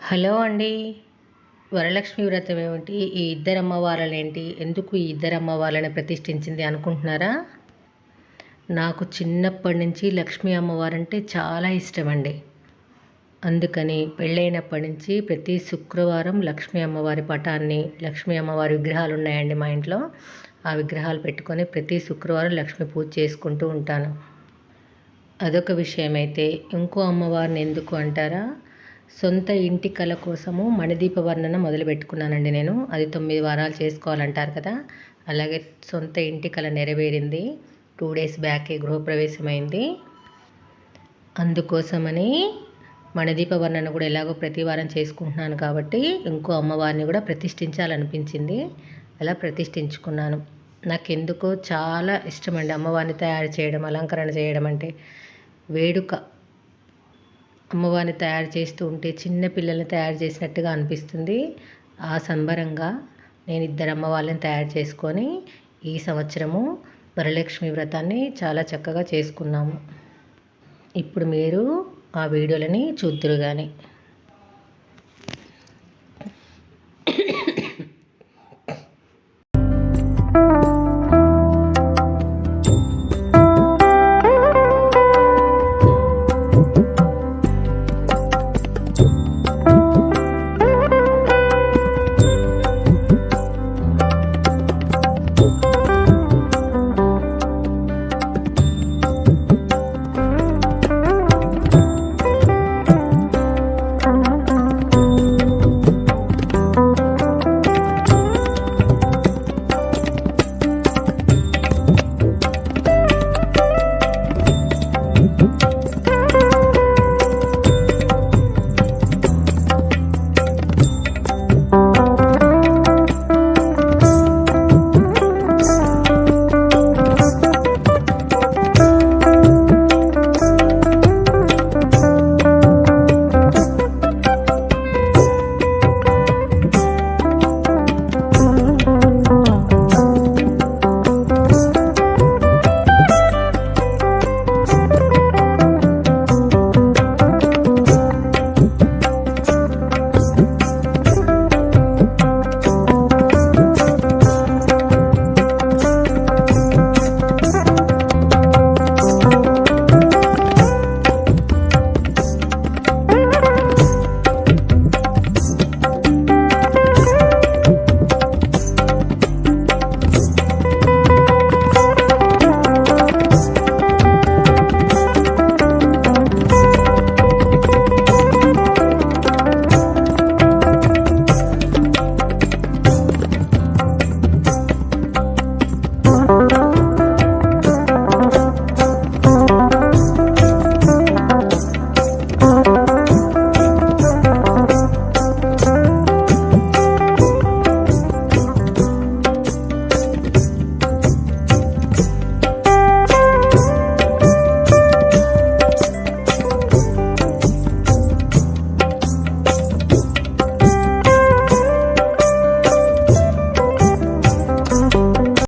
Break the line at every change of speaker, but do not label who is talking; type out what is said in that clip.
Hello అండి. వరలక్ష్మి వ్రతం ఏమిటి? ఈ ఇద్దరు అమ్మవార్లనేంటి? ఎందుకు ఈ ఇద్దరు అమ్మవార్లని ప్రతిష్ఠించింది అనుకుంటున్నారా? నాకు చిన్నప్పటి నుంచి లక్ష్మీ అమ్మవారంటే చాలా ఇష్టమండి. అందుకని పెళ్ళైనప్పటి నుంచి ప్రతి శుక్రవారం లక్ష్మీ అమ్మవారి పటాన్ని, లక్ష్మీ అమ్మవారి విగ్రహాలు ఉన్నాయండి మా ఇంట్లో. ఆ విగ్రహాలు పెట్టుకొని ప్రతి శుక్రవారం లక్ష్మీ పూజ చేసుకుంటూ ఉంటాను. అదొక విషయమైతే, ఇంకో అమ్మవారిని ఎందుకు అంటారా? సొంత ఇంటి కళ కోసము మణిదీప వర్ణన మొదలుపెట్టుకున్నానండి నేను. అది 9 వారాలు చేసుకోవాలంటారు కదా! అలాగే సొంత ఇంటి కళ నెరవేరింది. 2 డేస్ బ్యాకే గృహప్రవేశమైంది. అందుకోసమని మణిదీప వర్ణన కూడా ఎలాగో ప్రతి వారం చేసుకుంటున్నాను కాబట్టి ఇంకో అమ్మవారిని కూడా ప్రతిష్ఠించాలనిపించింది. అలా ప్రతిష్ఠించుకున్నాను. నాకెందుకో చాలా ఇష్టమండి అమ్మవారిని తయారు చేయడం, అలంకరణ చేయడం అంటే. వేడుక. అమ్మవారిని తయారు చేస్తూ ఉంటే చిన్న పిల్లల్ని తయారు చేసినట్టుగా అనిపిస్తుంది. ఆ సంబరంగా నేను ఇద్దరు అమ్మవార్లని తయారు చేసుకొని ఈ సంవత్సరము వరలక్ష్మి వ్రతాన్ని చాలా చక్కగా చేసుకున్నాము. ఇప్పుడు మీరు ఆ వీడియోలని చూద్దురు కానీ.